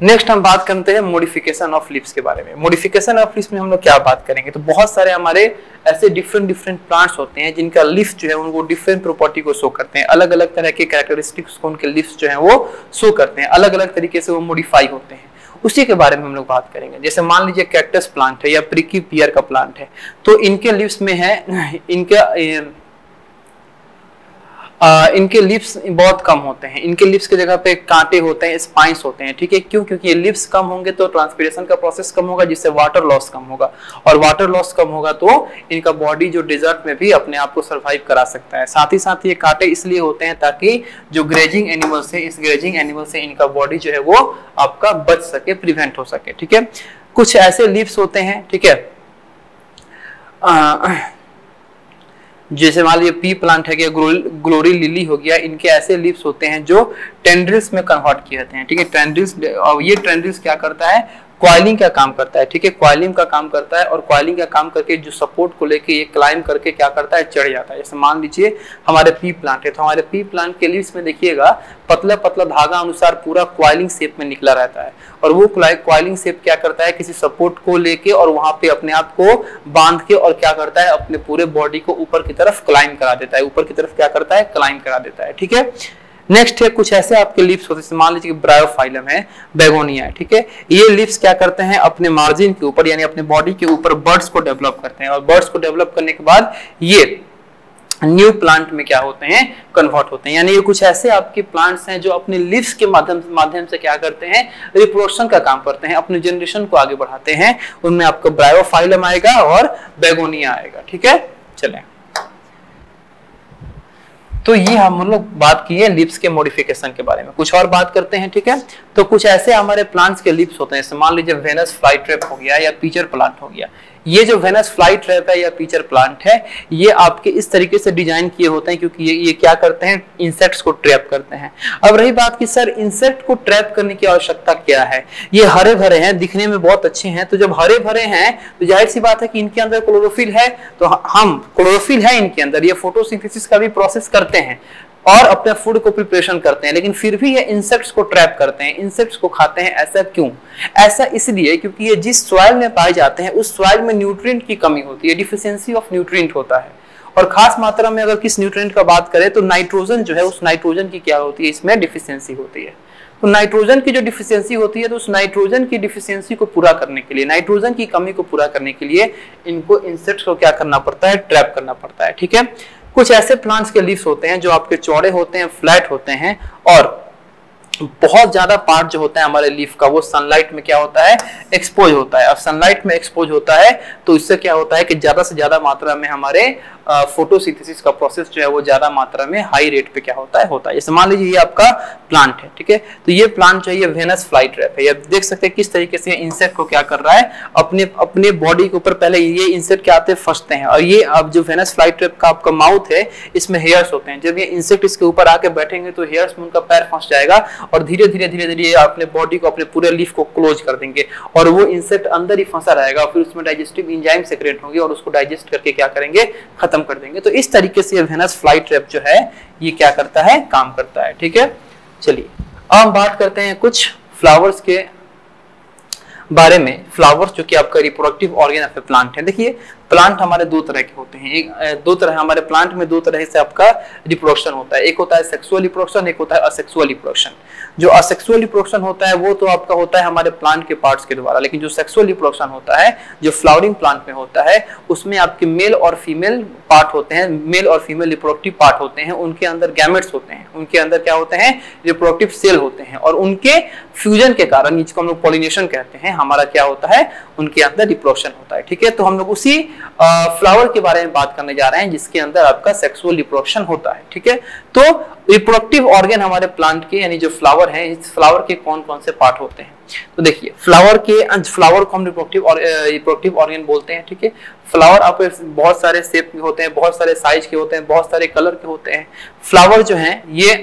नेक्स्ट हम बात करते हैं मॉडिफिकेशन ऑफ लिप्स के बारे में। मॉडिफिकेशन ऑफ लिप्स में हम लोग क्या बात करेंगे, तो बहुत सारे हमारे ऐसे डिफरेंट प्लांट्स होते हैं जिनका लिप्स जो है उनको डिफरेंट प्रॉपर्टी को शो करते हैं, अलग अलग तरह के कैरेक्टरिस्टिक्स को उनके लिप्स जो है वो शो करते हैं, अलग अलग तरीके से वो मॉडिफाई होते हैं, उसी के बारे में हम लोग बात करेंगे। जैसे मान लीजिए कैक्टस प्लांट है या प्रिकी पियर का प्लांट है, तो इनके लिप्स में है, इनका इनके लिप्स बहुत कम होते हैं, इनके लिप्स की जगह पे कांटे होते हैं, स्पाइंस होते हैं, ठीक है। क्यों? क्योंकि ये लिप्स कम होंगे तो ट्रांसपीरेशन का प्रोसेस कम होगा, जिससे वाटर लॉस कम होगा, और वाटर लॉस कम होगा तो इनका बॉडी जो डेजर्ट में भी अपने आप को सर्वाइव करा सकता है। साथ ही साथ ये कांटे इसलिए होते हैं ताकि जो ग्रेजिंग एनिमल्स है, इस ग्रेजिंग एनिमल से इनका बॉडी जो है वो आपका बच सके, प्रिवेंट हो सके, ठीक है। कुछ ऐसे लिप्स होते हैं, ठीक है, जैसे मान लीजिए पी प्लांट है गया, ग्लोरी लिली हो गया, इनके ऐसे लीव्स होते हैं जो टेंड्रिल्स में कन्वर्ट किए जाते हैं, ठीक है। टेंड्रिल्स, और ये टेंड्रिल्स क्या करता है, कॉइलिंग का काम करता है, ठीक है, कॉइलिंग का काम करता है, और कॉइलिंग का काम करके जो सपोर्ट को लेके ये क्लाइम करके क्या करता है, चढ़ जाता है। जैसे मान लीजिए हमारे पी प्लांट है, तो हमारे पी प्लांट के लीव्स में देखिएगा पतला पतला धागा अनुसार पूरा कॉइलिंग शेप में निकला रहता है, और वो कॉइलिंग शेप क्या करता है, किसी सपोर्ट को लेके और वहां पे अपने आप को बांध के और क्या करता है, अपने पूरे बॉडी को ऊपर की तरफ क्लाइम करा देता है, ऊपर की तरफ क्या करता है, क्लाइम करा देता है, ठीक है। नेक्स्ट है कुछ ऐसे आपके लिप्स होते हैं, मान लीजिए ब्रायोफाइलम है, बेगोनिया है, ठीक है। ये लिप्स क्या करते हैं, अपने मार्जिन के ऊपर यानी अपने बॉडी के ऊपर बर्ड्स को डेवलप करते हैं, और बर्ड्स को डेवलप करने के बाद ये न्यू प्लांट में क्या होते हैं, कन्वर्ट होते हैं। यानी ये कुछ ऐसे आपके प्लांट्स हैं जो अपने लिप्स के माध्यम से क्या करते हैं, रिप्रोडक्शन का काम करते हैं, अपने जनरेशन को आगे बढ़ाते हैं। उनमें आपका ब्रायोफाइलम आएगा और बेगोनिया आएगा, ठीक है। चलें, तो ये हम लोग बात की है लिप्स के मॉडिफिकेशन के बारे में। कुछ और बात करते हैं, ठीक है। तो कुछ ऐसे हमारे प्लांट्स के लिप्स होते हैं, मान लीजिए वेनस फ्लाई ट्रैप हो गया या पीचर प्लांट हो गया। ये जो वेनस फ्लाई ट्रैप है या पीचर प्लांट है, ये आपके इस तरीके से डिजाइन किए होते हैं क्योंकि ये क्या करते हैं, इंसेक्ट्स को ट्रैप करते हैं। अब रही बात कि सर इंसेक्ट को ट्रैप करने की आवश्यकता क्या है, ये हरे भरे हैं, दिखने में बहुत अच्छे हैं, तो जब हरे भरे हैं तो जाहिर सी बात है कि इनके अंदर क्लोरोफिल है, तो हम क्लोरोफिल है इनके अंदर, ये फोटोसिंथेसिस का भी प्रोसेस करते हैं और अपने फूड को प्रिपरेशन करते हैं, लेकिन फिर भी ये इंसेक्ट्स को ट्रैप करते हैं, इंसेक्ट्स को खाते हैं। ऐसा क्यों? ऐसा इसलिए क्योंकि ये जिस सॉइल में पाए जाते हैं उस सॉइल में न्यूट्रिएंट की कमी होती है, डिफिशियंसी ऑफ न्यूट्रिएंट होता है। और खास मात्रा में अगर किस न्यूट्रिएंट का बात करें तो नाइट्रोजन जो है, उस नाइट्रोजन की क्या होती है, इसमें डिफिशियंसी होती है। तो नाइट्रोजन की जो डिफिशियंसी होती है, तो उस नाइट्रोजन की डिफिशियंसी को पूरा करने के लिए, नाइट्रोजन की कमी को पूरा करने के लिए इनको इंसेक्ट्स को क्या करना पड़ता है, ट्रैप करना पड़ता है, ठीक है। कुछ ऐसे प्लांट्स के लीव्स होते हैं जो आपके चौड़े होते हैं, फ्लैट होते हैं, और बहुत ज्यादा पार्ट जो होता है हमारे लीफ का वो सनलाइट में क्या होता है, एक्सपोज होता है। अब सनलाइट में एक्सपोज होता है तो इससे क्या होता है कि ज्यादा से ज्यादा मात्रा में हमारे फोटोसिंथेसिस का प्रोसेस जो है वो ज्यादा मात्रा में हाई रेट पे क्या होता है। जैसे मान लीजिए ये आपका प्लांट है, ठीक है, तो ये प्लांट जो है ये वेनस फ्लाई ट्रैप है। ये देख सकते हैं किस तरीके से इंसेक्ट को क्या कर रहा है, अपने बॉडी के ऊपर पहले ये इंसेक्ट क्या आते हैं, फंसते हैं, और ये अब जो वेनस फ्लाई ट्रैप का आपका माउथ है इसमें हेयर्स होते हैं। जब ये इंसेक्ट इसके ऊपर आके बैठेंगे तो हेयर्स में उनका पैर फंस जाएगा और धीरे धीरे अपने बॉडी को, अपने पूरे लीफ को क्लोज कर देंगे, और वो इंसेक्ट अंदर ही फंसा रहेगा, फिर उसमें डाइजेस्टिव एंजाइम सेक्रेट होंगे और उसको डाइजेस्ट करके क्या करेंगे, खत्म कर देंगे। तो इस तरीके से वेनस फ्लाई ट्रैप जो है ये क्या करता है, काम करता है, ठीक है। चलिए अब हम बात करते हैं कुछ फ्लावर्स के बारे में। फ्लावर्स जो कि आपका reproductive organ of A plant है। देखिए प्लांट हमारे दो तरह के होते हैं, दो तरह हमारे प्लांट में दो तरह से आपका रिप्रोडक्शन होता है। एक होता है सेक्सुअल रिप्रोडक्शन, एक होता है असेक्सुअल रिप्रोडक्शन। जो असेक्सुअल रिप्रोडक्शन होता है वो तो आपका होता है हमारे प्लांट के पार्ट्स के द्वारा, लेकिन जो सेक्सुअल रिप्रोडक्शन होता है जो फ्लावरिंग प्लांट में होता है उसमें आपके मेल और फीमेल पार्ट होते हैं, मेल और फीमेल रिप्रोडक्टिव पार्ट होते हैं, उनके अंदर गैमेट्स होते हैं, उनके अंदर क्या होते हैं, रिप्रोडक्टिव सेल होते हैं, और उनके फ्यूजन के कारण, जिसको हम लोग पॉलिनेशन कहते हैं, हमारा क्या होता है, उनके अंदर रिप्रोडक्शन होता है, ठीक है। तो हम लोग उसी फ्लावर के बारे में बात करने जा रहे हैं जिसके अंदर आपका सेक्सुअल रिप्रोडक्शन होता है, ठीक है। तो रिप्रोडक्टिव ऑर्गन हमारे प्लांट के यानी जो फ्लावर है, इस फ्लावर के कौन कौन से पार्ट होते हैं। तो देखिए फ्लावर को हम रिप्रोडक्टिव ऑर्गन बोलते हैं, ठीक है। फ्लावर आप बहुत सारे शेप के होते हैं, बहुत सारे साइज के होते हैं, बहुत सारे कलर के होते हैं। फ्लावर जो है ये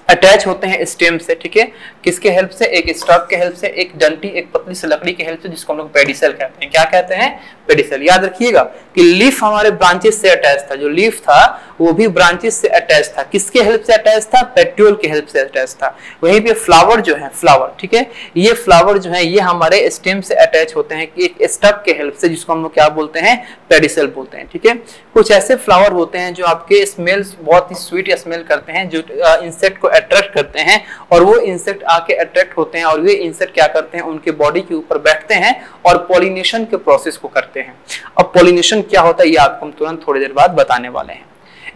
अटैच होते हैं स्टेम से, ठीक है। किसके हेल्प से, एक स्टॉक के हेल्प से, एक डंटी, एक पतली सी लकड़ी के हेल्प से, जिसको हम लोग पेडिसल कहते हैं। क्या कहते हैं, पेडिसल। याद रखिएगा कि लीफ हमारे ब्रांचेस से अटैच था, जो लीफ था वो भी ब्रांचेस से अटैच था। किसके हेल्प से अटैच था, पेट्यूल के हेल्प से अटैच था। वहीं पे फ्लावर जो है, फ्लावर, ठीक है, ये फ्लावर जो है ये हमारे स्टेम से अटैच होते हैं एक स्टॉक के हेल्प से, जिसको हम लोग क्या बोलते हैं, पेडिसल बोलते हैं, ठीक है। कुछ ऐसे फ्लावर होते हैं जो आपके स्मेल्स बहुत ही स्वीट स्मेल करते हैं, जो इंसेक्ट को अट्रैक्ट करते हैं, और वो इंसेक्ट आके अट्रैक्ट होते हैं, और वे इंसेक्ट क्या करते हैं, उनके बॉडी के ऊपर बैठते हैं और पॉलिनेशन के प्रोसेस को करते हैं। अब पॉलिनेशन क्या होता है ये आपको हम तुरंत थोड़ी देर बाद बताने वाले हैं।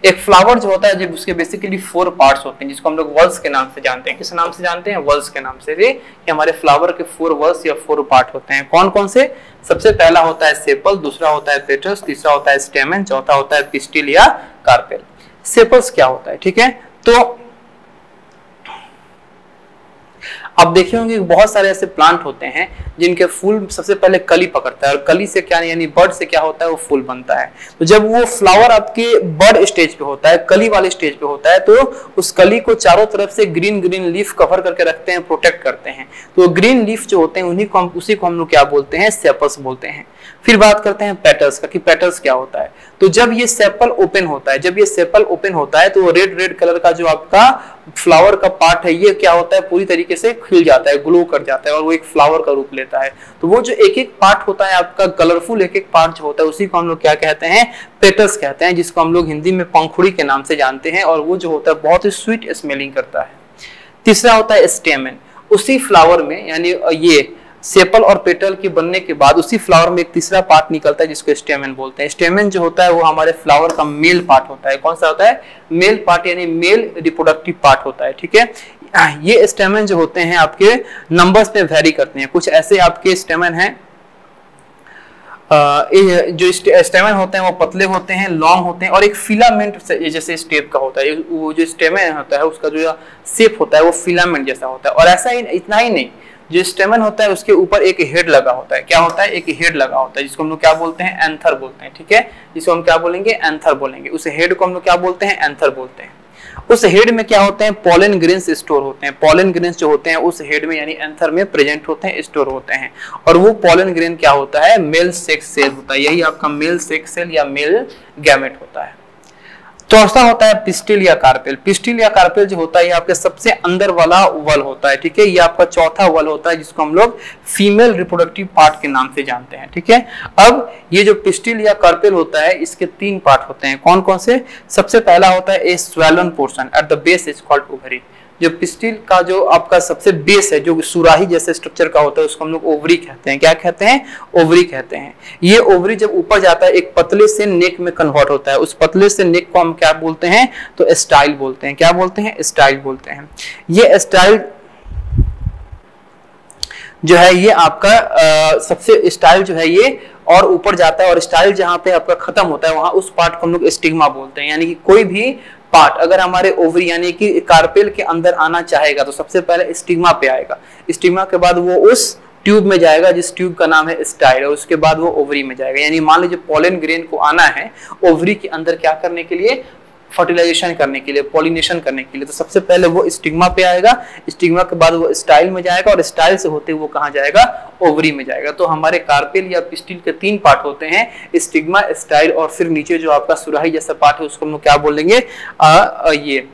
एक फ्लावर जो होता है जब उसके बेसिकली 4 पार्ट्स होते हैं जिसको हम लोग वल्स के नाम से जानते हैं। किस नाम से जानते हैं? वल्स के नाम से। कि हमारे फ्लावर के 4 वल्स या 4 पार्ट होते हैं। कौन कौन से? सबसे पहला होता है सेपल, दूसरा होता है पेटल्स, तीसरा होता है स्टेमन, चौथा होता है पिस्टिल या कार्पेल। सेपल्स क्या होता है? ठीक है, तो आप देखे होंगे बहुत सारे ऐसे प्लांट होते हैं जिनके फूल सबसे पहले कली पकड़ता है और कली से क्या यानी बर्ड से क्या होता है वो फूल बनता है। तो जब वो फ्लावर आपके बर्ड स्टेज पे होता है, कली वाले स्टेज पे होता है, तो उस कली को चारों तरफ से ग्रीन ग्रीन लीफ कवर करके रखते हैं, प्रोटेक्ट करते हैं। तो ग्रीन लीफ जो होते हैं उसी को हम लोग क्या बोलते हैं? सेपल्स बोलते हैं। फिर बात करते हैं पेटल्स का कि पेटल्स क्या होता है। तो जब ये सेपल ओपन होता है, जब ये सेपल ओपन होता है तो रेड रेड कलर का जो आपका फ्लावर का पार्ट है ये क्या होता है? पूरी तरीके से खिल जाता है, ग्लो कर जाता है और वो एक फ्लावर का रूप लेता है। तो वो जो एक एक पार्ट होता है आपका कलरफुल एक एक पार्ट जो होता है उसी को हम लोग क्या कहते हैं? पेटल्स कहते हैं, जिसको हम लोग हिंदी में पंखुड़ी के नाम से जानते हैं। और वो जो होता है बहुत ही स्वीट स्मेलिंग करता है। तीसरा होता है स्टेमन। उसी फ्लावर में यानी ये सेपल और पेटल के बनने के बाद उसी फ्लावर में एक तीसरा पार्ट निकलता है जिसको स्टेमन बोलते हैं। स्टेमन जो होता है वो हमारे फ्लावर का मेल पार्ट होता है। कौन सा होता है? मेल पार्ट, यानी मेल रिप्रोडक्टिव पार्ट होता है। ठीक है, ये स्टेमन जो होते हैं आपके नंबर्स पे वेरी करते हैं। कुछ ऐसे आपके स्टेमन हैं जो स्टेमन होते हैं वो पतले होते हैं, लॉन्ग होते हैं और एक फिलामेंट जैसे स्टेप का होता है। वो जो स्टेमन होता है उसका जो शेप होता है वो फिलामेंट जैसा होता है। और ऐसा ही इतना ही नहीं, जो स्टेमन होता है उसके ऊपर एक हेड लगा होता है। क्या होता है? एक हेड लगा होता है जिसको हम लोग क्या बोलते हैं? एंथर बोलते हैं। ठीक है, जिसको हम क्या बोलेंगे? एंथर बोलेंगे। उस हेड को हम लोग क्या बोलते हैं? एंथर बोलते हैं। उस हेड में क्या होते हैं? पॉलन ग्रेन्स स्टोर होते हैं। पॉलन ग्रेन्स जो होते हैं उस हेड में यानी एंथर में प्रेजेंट होते हैं, स्टोर होते हैं। और वो पॉलन ग्रेन क्या होता है? मेल सेक्स सेल होता है। यही आपका मेल सेक्स सेल या मेल गैमेट होता है। चौथा होता है पिस्टिल या कार्पेल। पिस्टिल या कार्पेल जो होता है ये आपके सबसे अंदर वाला वल होता है। ठीक है, ये आपका चौथा वल होता है जिसको हम लोग फीमेल रिप्रोडक्टिव पार्ट के नाम से जानते हैं। ठीक है, अब ये जो पिस्टिल या कार्पेल होता है इसके 3 पार्ट होते हैं। कौन कौन से? सबसे पहला होता है a swollen portion at the base is called ovary. जो पिस्टिल का जो आपका सबसे बेस है जो सुराही जैसे स्ट्रक्चर का होता है उसको हम लोग ओवरी कहते हैं। क्या कहते हैं? ओवरी कहते हैं। ये ओवरी जब ऊपर जाता है एक पतले से नेक में कन्वर्ट होता है। उस पतले से नेक को हम क्या बोलते हैं? तो स्टाइल बोलते हैं। क्या बोलते हैं? स्टाइल बोलते हैं। ये स्टाइल जो है ये आपका सबसे स्टाइल जो है ये और ऊपर जाता है और स्टाइल जहां पे आपका खत्म होता है वहां उस पार्ट को हम लोग स्टिग्मा बोलते हैं। यानी कि कोई भी पार्ट अगर हमारे ओवरी यानी कि कार्पेल के अंदर आना चाहेगा तो सबसे पहले स्टिग्मा पे आएगा। स्टिग्मा के बाद वो उस ट्यूब में जाएगा जिस ट्यूब का नाम है स्टाइल, और उसके बाद वो ओवरी में जाएगा। यानी मान लीजिए पॉलन ग्रेन को आना है ओवरी के अंदर क्या करने के लिए? फर्टिलाइजेशन करने के लिए, पॉलिनेशन करने के लिए। तो सबसे पहले वो स्टिग्मा पे आएगा, स्टिग्मा के बाद वो स्टाइल में जाएगा और स्टाइल से होते वो कहाँ जाएगा? ओवरी में जाएगा। तो हमारे कार्पेल या पिस्टिल के 3 पार्ट होते हैं, स्टिग्मा, स्टाइल और फिर नीचे जो आपका सुराही जैसा पार्ट है उसको हम लोग क्या बोलेंगे? ये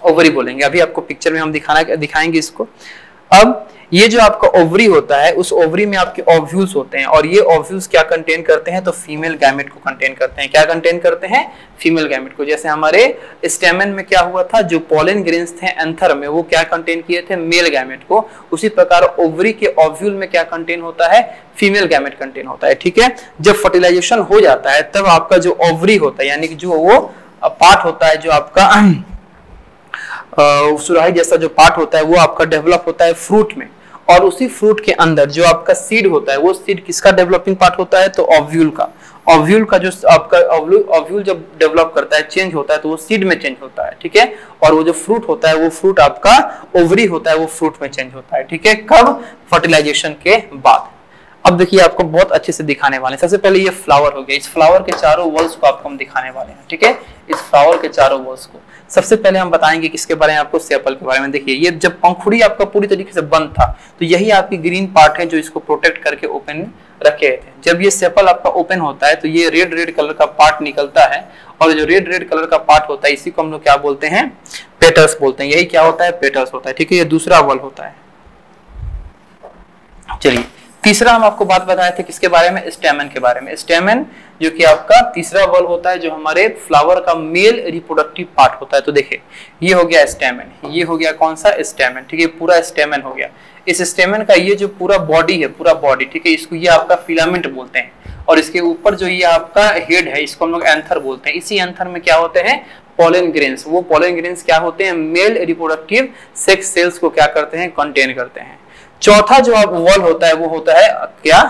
ओवरी बोलेंगे। अभी आपको पिक्चर में हम दिखाएंगे इसको। अब ये जो आपका ओवरी होता है उस ओवरी में आपके ओव्यूल्स होते हैं और ये ओव्यूल्स क्या कंटेन करते हैं? तो फीमेल गैमेट को कंटेन करते हैं। क्या कंटेन करते हैं? फीमेल गैमेट को। जैसे हमारे स्टेमन में क्या हुआ था, जो पॉलन ग्रेन्स थे एंथर में वो क्या कंटेन किए थे? मेल गैमेट को। उसी प्रकार ओवरी के ओव्यूल में क्या कंटेन होता है? फीमेल गैमेट कंटेन होता है। ठीक है, जब फर्टिलाइजेशन हो जाता है तब आपका जो ओवरी होता है यानी कि जो वो पार्ट होता है जो आपका सुराही जैसा जो पार्ट होता है वो आपका डेवलप होता है फ्रूट में। और उसी फ्रूट के अंदर जो आपका सीड होता है वो सीड किसका डेवलपिंग पार्ट होता है? तो ओव्यूल का। ओव्यूल का जो आपका ओव्यूल जब डेवलप करता है, चेंज होता है तो वो सीड में चेंज होता है। ठीक है, और वो जो फ्रूट होता है वो फ्रूट आपका ओवरी होता है, वो फ्रूट में चेंज होता है। ठीक है, कब? फर्टिलाइजेशन के बाद। अब देखिए आपको बहुत अच्छे से दिखाने वाले हैं। सबसे पहले ये फ्लावर हो गया, इस फ्लावर के चारों वॉल्स को आपको हम दिखाने वाले हैं। ठीक है, इस फ्लावर के चारों वॉल्स को सबसे पहले हम बताएंगे किसके बारे में? आपको सेपल के बारे में। देखिए ये जब पंखुड़ी आपका पूरी तरीके से बंद था तो यही आपकी ग्रीन पार्ट है जो इसको प्रोटेक्ट करके ओपन रखे थे। जब ये सेपल आपका ओपन होता है तो ये रेड रेड कलर का पार्ट निकलता है और जो रेड रेड कलर का पार्ट होता है इसी को हम लोग क्या बोलते हैं? पेटल्स बोलते हैं। यही क्या होता है? पेटल्स होता है। ठीक है, ये दूसरा वॉल होता है। चलिए तीसरा हम आपको बात बताए थे किसके बारे में? स्टेमन के बारे में। स्टेमन जो कि आपका तीसरा वॉल होता है जो हमारे फ्लावर का मेल रिप्रोडक्टिव पार्ट होता है। तो देखिए ये हो गया स्टेमन, ये हो गया कौन सा? स्टेमन। ठीक है, पूरा स्टेमन हो गया। इस स्टेमन का ये जो पूरा बॉडी है, पूरा बॉडी, ठीक है, इसको ये आपका फिलामेंट बोलते हैं। और इसके ऊपर जो ये आपका हेड है इसको हम लोग एंथर बोलते हैं। इसी एंथर में क्या होते हैं, पोलन ग्रेन्स। वो पोलन ग्रेन्स क्या होते हैं, मेल रिप्रोडक्टिव सेक्स सेल्स को क्या करते हैं, कंटेन करते हैं। चौथा जो आप वॉल होता है वो होता है क्या,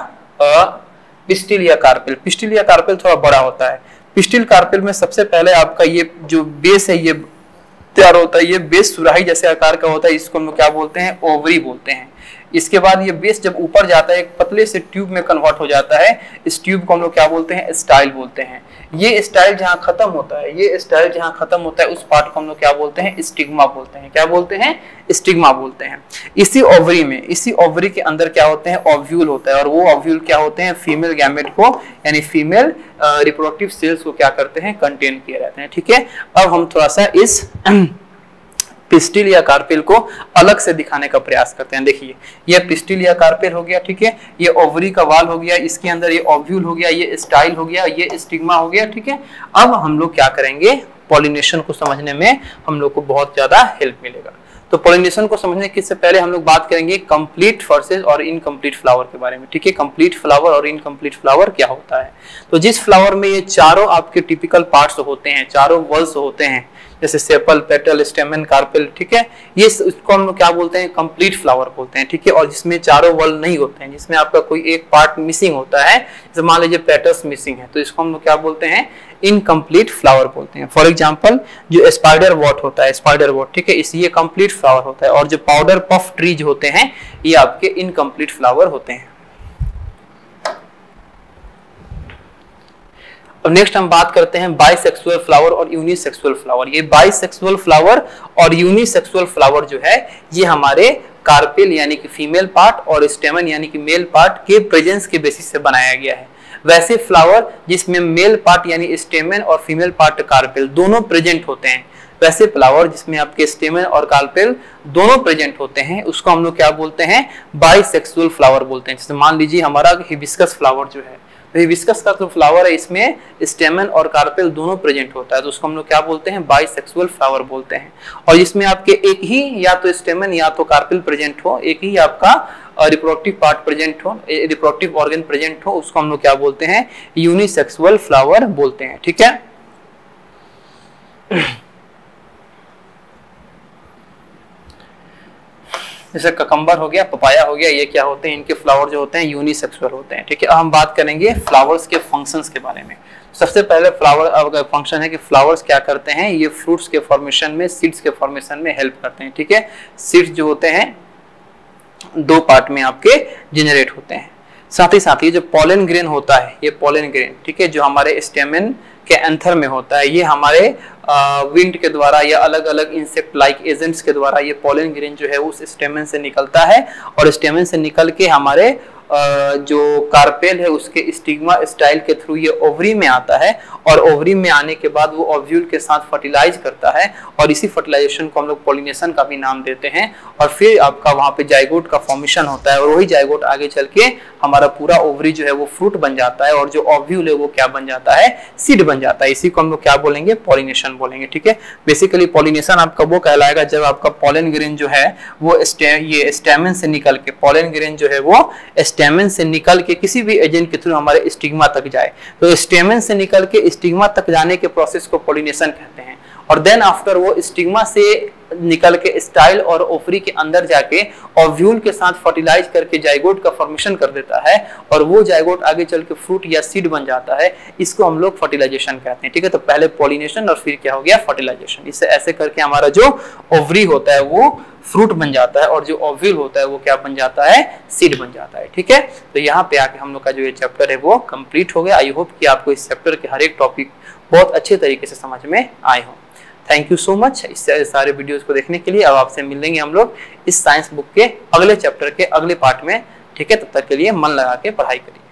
पिस्टिल या कार्पेल। पिस्टिल या कार्पेल थोड़ा बड़ा होता है। पिस्टिल कार्पेल में सबसे पहले आपका ये जो बेस है ये तैयार होता है। ये बेस सुराही जैसे आकार का होता है, इसको हम लोग क्या बोलते हैं, ओवरी बोलते हैं। इसके बाद ये बेस जब ऊपर जाता है एक पतले से ट्यूब में कन्वर्ट हो जाता है। इस ट्यूब को हम लोग क्या बोलते हैं, स्टाइल बोलते हैं। ये स्टाइल जहां खत्म होता है, ये स्टाइल जहां खत्म होता है उस पार्ट को हम लोग क्या बोलते हैं, स्टिग्मा बोलते हैं। क्या बोलते हैं, स्टिग्मा बोलते हैं। इसी ओवरी के अंदर क्या होते हैं, ओव्यूल होता है। और वो ओव्यूल क्या होते हैं, फीमेल गैमेट को यानी फीमेल रिप्रोडक्टिव सेल्स को क्या करते हैं, कंटेन किए रहते हैं। ठीक है, अब हम थोड़ा सा इस पिस्टिल या कार्पेल को अलग से दिखाने का प्रयास करते हैं। देखिए ये पिस्टिल या कार्पेल हो गया, ठीक है, ये ओवरी का वाल हो गया, इसके अंदर ये ओव्यूल हो गया, ये स्टाइल हो गया, ये स्टिग्मा हो गया। ठीक है, अब हम लोग क्या करेंगे, पॉलिनेशन को समझने में हम लोग को बहुत ज्यादा हेल्प मिलेगा। तो पॉलिनेशन को समझने के से पहले हम लोग बात करेंगे कंप्लीट वर्सेस और इनकम्प्लीट फ्लावर के बारे में। ठीक है, कंप्लीट फ्लावर और इनकम्प्लीट फ्लावर क्या होता है। तो जिस फ्लावर में ये चारों आपके टिपिकल पार्ट्स होते हैं, चारों वल्स होते हैं, जैसे सेपल, पेटल, स्टेमन, कार्पेल, ठीक है, ये इसको हम लोग क्या बोलते हैं, कंप्लीट फ्लावर बोलते हैं। ठीक है, और जिसमें चारों वल नहीं होते हैं, जिसमें आपका कोई एक पार्ट मिसिंग होता है, जैसे मान लीजिए पेटल्स मिसिंग है, तो इसको हम लोग क्या बोलते हैं, इनकम्प्लीट फ्लावर बोलते हैं। फॉर एग्जाम्पल जो स्पाइडर वॉट होता है, स्पाइडर वॉट, ठीक है, ये कंप्लीट फ्लावर होता है। और जो पाउडर पफ ट्रीज होते हैं ये आपके इनकम्प्लीट फ्लावर होते हैं। अब नेक्स्ट हम बात करते हैं बाइसेक्सुअल फ्लावर और यूनिसेक्सुअल फ्लावर। ये बाइसेक्सुअल फ्लावर और यूनिसेक्सुअल फ्लावर जो है ये हमारे कार्पेल यानी कि फीमेल पार्ट और स्टेमन यानी कि मेल पार्ट के प्रेजेंस के बेसिस से बनाया गया है। वैसे फ्लावर जिसमें मेल पार्ट यानी स्टेमन और फीमेल पार्ट कार्पेल दोनों प्रेजेंट होते हैं, वैसे फ्लावर जिसमें आपके स्टेमन और कार्पेल दोनों प्रेजेंट होते हैं उसको हम लोग क्या बोलते हैं, बाइसेक्सुअल फ्लावर बोलते हैं। जैसे मान लीजिए हमारा हिबिस्कस फ्लावर जो है, तो हिबिस्कस का जो फ्लावर है इसमें स्टेमन और कार्पेल दोनों प्रेजेंट होता है, तो उसको हम लोग क्या बोलते हैं, बाइसेक्सुअल फ्लावर बोलते हैं। और जिसमें आपके एक ही या तो स्टेमन या तो कार्पेल प्रेजेंट हो, एक ही आपका रिप्रोडक्टिव पार्ट प्रेजेंट हो, रिप्रोडक्टिव ऑर्गन प्रेजेंट हो, उसको हम लोग क्या बोलते हैं, यूनिसेक्सुअल फ्लावर बोलते हैं। ठीक है, जैसे ककम्बर हो गया, पपाया हो गया, ये क्या होते हैं, इनके फ्लावर जो होते हैं यूनिसेक्सुअल होते हैं। ठीक है, अब हम बात करेंगे फ्लावर्स के फंक्शंस के बारे में। सबसे पहले फ्लावर फंक्शन है कि फ्लावर्स क्या करते हैं, ये फ्रूट्स के फॉर्मेशन में, सीड्स के फॉर्मेशन में हेल्प करते हैं। ठीक है, सीड्स जो होते हैं दो पार्ट में आपके जनरेट होते हैं। साथ ही साथ ये जो पोलन ग्रेन होता है, ये पोलन ग्रेन, ठीक है, जो हमारे स्टेमन के एंथर में होता है, ये हमारे विंड के द्वारा या अलग अलग इंसेक्ट लाइक एजेंट्स के द्वारा ये पोलन ग्रेन जो है उस स्टेमन से निकलता है और स्टेमन से निकल के हमारे जो कार्पेल है उसके स्टिग्मा स्टाइल के थ्रू ये ओवरी में आता है और ओवरी में आने के बाद वो ओव्यूल के साथ फर्टिलाइज करता है और इसी फर्टिलाइजेशन को हम लोग पॉलिनेशन का भी नाम देते हैं। और फिर आपका वहाँ पे जाइगोट का फॉर्मेशन होता है और वही जाइगोट आगे चल के हमारा पूरा ओवरी जो है वो फ्रूट बन जाता है और जो ओव्यूल है वो क्या बन जाता है, सीड बन जाता है। इसी को हम लोग क्या बोलेंगे, पॉलिनेशन बोलेंगे। ठीक है, बेसिकली पॉलिनेशन आपका वो कहलाएगा जब आपका पोलन ग्रेन जो है वो ये स्टेमन से निकल के, पोलन ग्रेन जो है वो स्टेमन से निकल के किसी भी एजेंट के थ्रू हमारे स्टिग्मा तक जाए, तो स्टेमन से निकल के स्टिग्मा तक जाने के प्रोसेस को पॉलिनेशन कहते हैं। और देन आफ्टर वो स्टिग्मा से निकल के स्टाइल और ओवरी के अंदर जाके ओव्यूल के साथ फर्टिलाइज करके जाइगोट का फॉर्मेशन कर देता है और वो जाइगोट आगे चल के फ्रूट या सीड बन जाता है। इसको हम लोग फर्टिलाइजेशन कहते हैं। ठीक है, तो पहले पॉलिनेशन और फिर क्या हो गया, फर्टिलाइजेशन। इससे ऐसे करके हमारा जो ओवरी होता है वो फ्रूट बन जाता है और जो ओव्यूल होता है वो क्या बन जाता है, सीड बन जाता है। ठीक है, तो यहाँ पे आके हम लोग का जो ये चैप्टर है वो कंप्लीट हो गया। आई होप कि आपको इस चैप्टर के हर एक टॉपिक बहुत अच्छे तरीके से समझ में आए हों। थैंक यू सो मच इस सारे वीडियोस को देखने के लिए। अब आपसे मिलेंगे हम लोग इस साइंस बुक के अगले चैप्टर के अगले पार्ट में। ठीक है, तब तक के लिए मन लगा के पढ़ाई करिए।